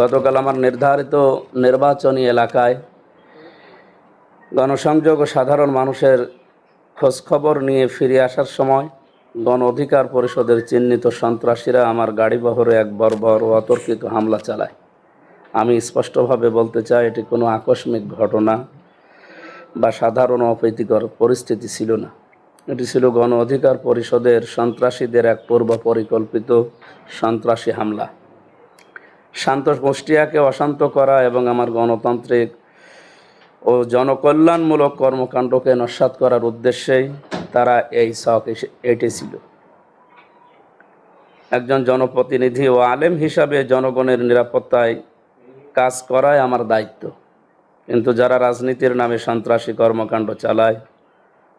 গতকাল আমার নির্ধারিত নির্বাচনী এলাকায় গণসংযোগ ও সাধারণ মানুষের খোঁজখবর নিয়ে ফিরে আসার সময় গণ অধিকার পরিষদের চিহ্নিত সন্ত্রাসীরা আমার গাড়িবহরে এক বর্বর ও অতর্কিত হামলা চালায়। আমি স্পষ্টভাবে বলতে চাই, এটি কোনো আকস্মিক ঘটনা বা সাধারণ অপ্রীতিকর পরিস্থিতি ছিল না। এটি ছিল গণ অধিকার পরিষদের সন্ত্রাসীদের এক পূর্ব পরিকল্পিত সন্ত্রাসী হামলা। শান্ত গোষ্ঠীকে অশান্ত করা এবং আমার গণতান্ত্রিক ও জনকল্যাণমূলক কর্মকাণ্ডকে নস্যাৎ করার উদ্দেশ্যেই তারা এই ছক এঁটেছিল। একজন জনপ্রতিনিধি ও আলেম হিসাবে জনগণের নিরাপত্তায় কাজ করাই আমার দায়িত্ব, কিন্তু যারা রাজনীতির নামে সন্ত্রাসী কর্মকাণ্ড চালায়,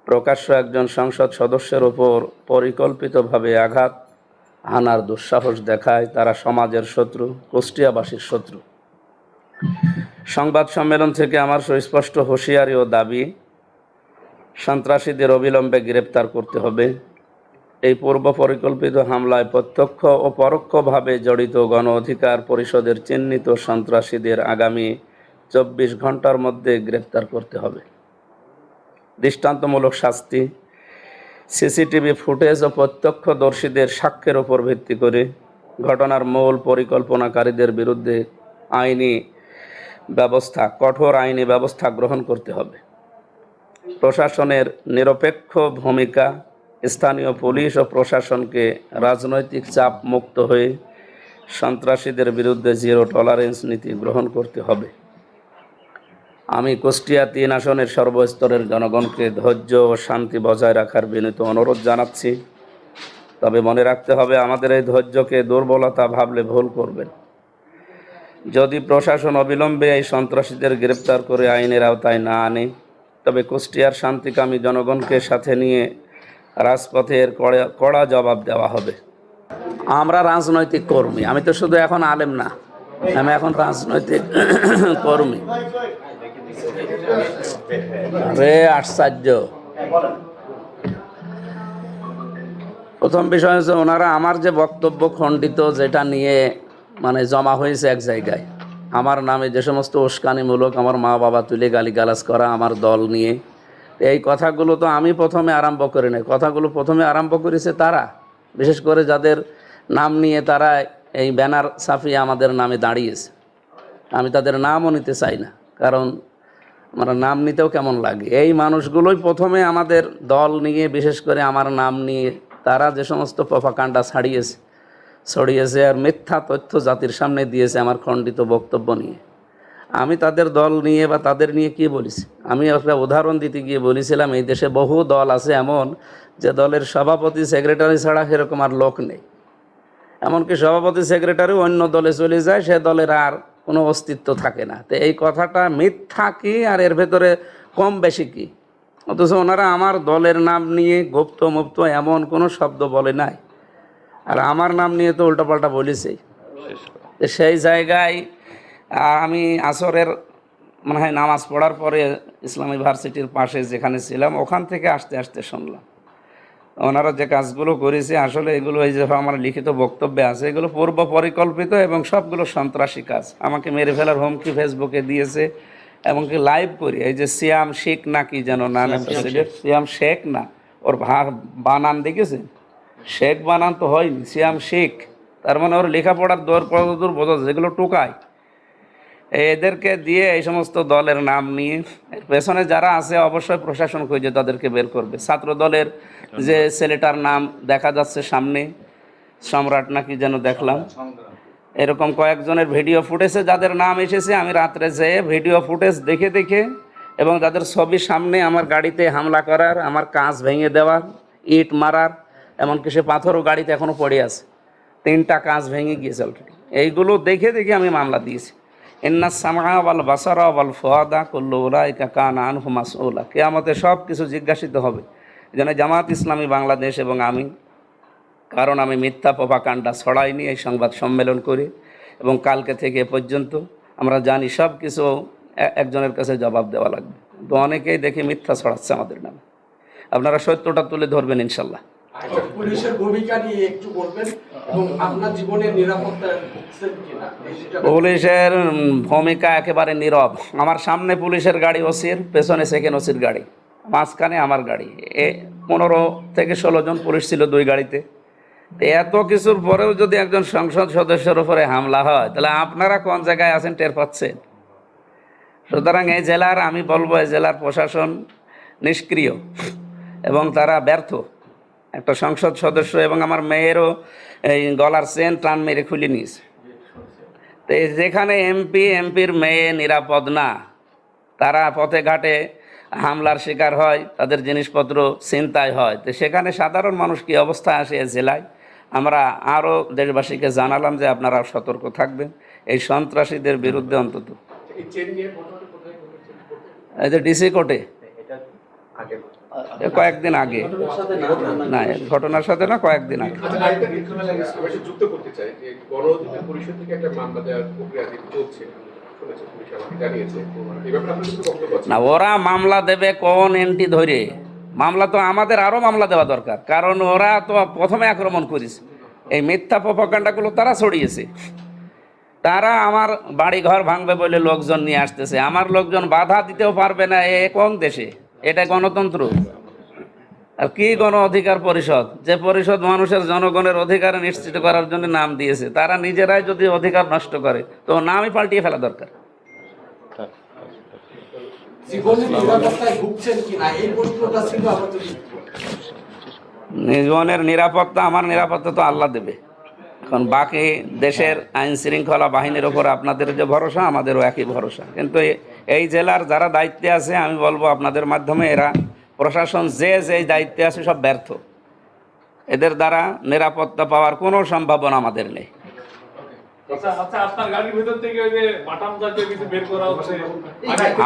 প্রকাশ্য একজন সংসদ সদস্যের ওপর পরিকল্পিতভাবে আঘাত হানার দুঃসাহস দেখায়, তারা সমাজের শত্রু, কুষ্টিয়াবাসীর শত্রু। সংবাদ সম্মেলন থেকে আমার সুস্পষ্ট হুঁশিয়ারি ও দাবি, সন্ত্রাসীদের অবিলম্বে গ্রেপ্তার করতে হবে। এই পূর্ব পরিকল্পিত হামলায় প্রত্যক্ষ ও পরোক্ষভাবে জড়িত গণ অধিকার পরিষদের চিহ্নিত সন্ত্রাসীদের আগামী 24 ঘন্টার মধ্যে গ্রেপ্তার করতে হবে। দৃষ্টান্তমূলক শাস্তি, সিসিটিভি ফুটেজ ও প্রত্যক্ষদর্শীদের সাক্ষ্যের উপর ভিত্তি করে ঘটনার মূল পরিকল্পনাকারীদের বিরুদ্ধে কঠোর আইনি ব্যবস্থা গ্রহণ করতে হবে। প্রশাসনের নিরপেক্ষ ভূমিকা, স্থানীয় পুলিশ ও প্রশাসনকে রাজনৈতিক চাপ মুক্ত হয়ে সন্ত্রাসীদের বিরুদ্ধে জিরো টলারেন্স নীতি গ্রহণ করতে হবে। আমি কুষ্টিয়া 3 আসনের সর্বস্তরের জনগণকে ধৈর্য ও শান্তি বজায় রাখার বিনীত অনুরোধ জানাচ্ছি। তবে মনে রাখতে হবে, আমাদের এই ধৈর্যকে দুর্বলতা ভাবলে ভুল করবেন। যদি প্রশাসন অবিলম্বে এই সন্ত্রাসীদের গ্রেপ্তার করে আইনের আওতায় না আনে, তবে কুষ্টিয়ার শান্তিকামী জনগণকে সাথে নিয়ে রাজপথের কড়া জবাব দেওয়া হবে। আমরা রাজনৈতিক কর্মী, আমি তো শুধু এখন আলেম না, আমি এখন রাজনৈতিক কর্মী। আরে আশ্চর্য! প্রথম বিষয় হচ্ছে, ওনারা আমার যে বক্তব্য খণ্ডিত, যেটা নিয়ে জমা হয়েছে এক জায়গায়, আমার নামে যে সমস্ত উস্কানিমূলক, আমার মা বাবা তুলে গালিগালাজ করা আমার দল নিয়ে, এই কথাগুলো তো আমি প্রথমে আরম্ভ করি নাই। কথাগুলো প্রথমে আরম্ভ করেছে তারা, বিশেষ করে যাদের নাম নিয়ে তারা এই ব্যানার ছাপিয়ে আমাদের নামে দাঁড়িয়েছে। আমি তাদের নামও নিতে চাই না, কারণ আমার নাম নিতেও কেমন লাগে। এই মানুষগুলোই প্রথমে আমাদের দল নিয়ে, বিশেষ করে আমার নাম নিয়ে তারা যে সমস্ত প্রপাগান্ডা ছড়িয়েছে আর মিথ্যা তথ্য জাতির সামনে দিয়েছে আমার খণ্ডিত বক্তব্য নিয়ে। আমি তাদের দল নিয়ে বা তাদের নিয়ে কি বলেছি? আমি একটা উদাহরণ দিতে গিয়ে বলেছিলাম, এই দেশে বহু দল আছে এমন, যে দলের সভাপতি সেক্রেটারি ছাড়া সেরকম আর লোক নেই। এমনকি সভাপতি সেক্রেটারিও অন্য দলে চলে যায়, সে দলের আর কোনো অস্তিত্ব থাকে না। তো এই কথাটা মিথ্যা কি আর এর ভেতরে কম বেশি কি? অথচ ওনারা আমার দলের নাম নিয়ে গুপ্ত মুপ্ত এমন কোনো শব্দ বলে নাই, আর আমার নাম নিয়ে তো উল্টোপাল্টা বলেছেই। সেই জায়গায় আমি আসরের নামাজ পড়ার পরে ইসলামী ভার্সিটির পাশে যেখানে ছিলাম, ওখান থেকে আসতে আসতে শুনলাম ওনারা যে কাজগুলো করেছে, আসলে এগুলো এই যে আমার লিখিত বক্তব্যে আছে, এগুলো পূর্ব পরিকল্পিত এবং সবগুলো সন্ত্রাসী কাজ। আমাকে মেরে ফেলার হুমকি ফেসবুকে দিয়েছে, এমনকি লাইভ করি। এই যে সিয়াম শেখ না কি যেন নাম, সিয়াম শেখ না, ওর বানান দেখেছেন? শেখ বানান তো হয়নি, সিয়াম শেখ। তার মানে ওর লেখাপড়ার দূর বোঝা, যেগুলো টোকায়। এদেরকে দিয়ে এই সমস্ত দলের নাম নিয়ে, পেছনে যারা আছে অবশ্যই প্রশাসন খুঁজে তাদেরকে বের করবে। ছাত্র দলের যে ছেলেটার নাম দেখা যাচ্ছে সামনে, সম্রাট নাকি যেন দেখলাম, এরকম কয়েকজনের ভিডিও ফুটেজে যাদের নাম এসেছে, আমি রাত্রে যেয়ে ভিডিও ফুটেজ দেখে দেখে এবং যাদের ছবি সামনে আমার গাড়িতে হামলা করার, আমার কাঁচ ভেঙে দেওয়ার, ইট মারার, এমনকি সে পাথরও গাড়িতে এখনো পড়ে আছে, 3টা কাঁচ ভেঙে গিয়েছে অলরেডি। এইগুলো দেখে দেখে আমি মামলা দিয়েছি। ইন্না সামআ ওয়াল বাসারা ওয়াল ফুআদা কুল্লু উলাইকা কানা আনহু মাসউলা। কিয়ামতে সব কিছু জিজ্ঞাসিত হবে। যেন জামাত ইসলামী বাংলাদেশ এবং আমি, কারণ আমি মিথ্যা প্রপাগান্ডা ছড়াইনি, এই সংবাদ সম্মেলন করি এবং কালকে থেকে পর্যন্ত আমরা জানি সব কিছু একজনের কাছে জবাব দেওয়া লাগবে। তো অনেকেই দেখি মিথ্যা ছড়াচ্ছে আমাদের নামে। আপনারা সত্যটা তুলে ধরবেন ইনশাল্লাহ। আচ্ছা, পুলিশের ভূমিকা নিয়ে একটু বলবেন এবং আপনার জীবনের নিরাপত্তা ভুগছেন কিনা পুলিশের ভূমিকা একেবারে নীরব। আমার সামনে পুলিশের গাড়ি ওসির, পেছনে সেকেন্ড ওসির গাড়ি, মাঝখানে আমার গাড়ি। 15 থেকে 16 জন পুলিশ ছিল দুই গাড়িতে। তো এত কিছুর পরেও যদি একজন সংসদ সদস্যের উপরে হামলা হয়, তাহলে আপনারা কোন জায়গায় আছেন টের পাচ্ছেন? সুতরাং এই জেলার, আমি বলবো এই জেলার প্রশাসন নিষ্ক্রিয় এবং তারা ব্যর্থ। একটা সংসদ সদস্য এবং আমার মেয়েরও এই গলার চেন টান মেরে খুলে নিয়েছে। তো যেখানে এমপির মেয়ে নিরাপদ না, তারা পথে ঘাটে হামলার শিকার হয়, তাদের জিনিসপত্র ছিনতাই হয়, তো সেখানে সাধারণ মানুষ কী অবস্থায় আসে এই জেলায়। আমরা আরও দেশবাসীকে জানালাম যে আপনারা সতর্ক থাকবেন এই সন্ত্রাসীদের বিরুদ্ধে। অন্তত এই যে ডিসি কোর্টে কয়েকদিন আগে, না ঘটনার সাথে না, কয়েকদিন আগে। যুক্ত করতে চাই যে গণ অধিকার পরিষদ থেকে একটা মামলা দেওয়ার প্রক্রিয়া চলছে, না ওরা মামলা দেবে কোন এন্টি ধরে? মামলা তো আমাদের আরো মামলা দেওয়া দরকার, কারণ ওরা তো প্রথমে আক্রমণ করেছে, এই মিথ্যা প্রপাগান্ডাগুলো তারা ছড়িয়েছে। তারা আমার বাড়ি ঘর ভাঙবে বলে লোকজন নিয়ে আসতেছে, আমার লোকজন বাধা দিতেও পারবে না। এ কোন দেশে? এটা গণতন্ত্র? আর কি গণ অধিকার পরিষদ, যে পরিষদ মানুষের জনগণের অধিকার নিশ্চিত করার জন্য নাম দিয়েছে, তারা নিজেরাই যদি অধিকার নষ্ট করে তো নামই পাল্টিয়ে ফেলা দরকার। জীবনের নিরাপত্তায় ভুগছেন কিনা এই প্রশ্নটা ছিল আমাদের। জীবনের নিরাপত্তা, আমার নিরাপত্তা তো আল্লাহ দেবে। এখন বাকি দেশের আইন শৃঙ্খলা বাহিনীর ওপর আপনাদের যে ভরসা, আমাদেরও একই ভরসা। কিন্তু এই জেলার যারা দায়িত্বে আছে, আমি বলবো আপনাদের মাধ্যমে, এরা প্রশাসন যে দায়িত্বে আছে সব ব্যর্থ। এদের দ্বারা নিরাপত্তা পাওয়ার কোনো সম্ভাবনা আমাদের নেই।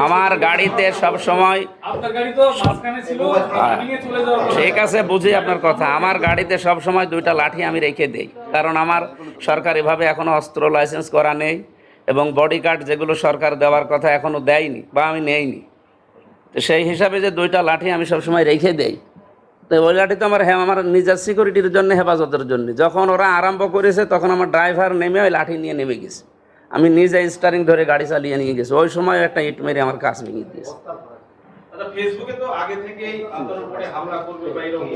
আমার গাড়িতে সব সময়, ঠিক আছে বুঝি আপনার কথা, আমার গাড়িতে সব সময় 2টা লাঠি আমি রেখে দেই, কারণ আমার সরকারিভাবে এখনো অস্ত্র লাইসেন্স করা নেই এবং বডি গার্ড যেগুলো সরকার দেওয়ার কথা এখনো দেয়নি বা আমি নেইনি। তো সেই হিসাবে যে 2টা লাঠি আমি সবসময় রেখে দেই, তো ওই লাঠি তো আমার নিজের সিকিউরিটির জন্য, হেফাজতের জন্য। যখন ওরা আরম্ভ করেছে তখন আমার ড্রাইভার নেমে ওই লাঠি নিয়ে নেমে গেছে, আমি নিজে স্টারিং ধরে গাড়ি চালিয়ে নিয়ে গেছি। ওই সময় একটা ইট মেরে আমার কাজ ভেঙে দিয়েছে। ফেসবুকে তো আগে থেকেই আপনার উপরে হামলা করবে বা এরকম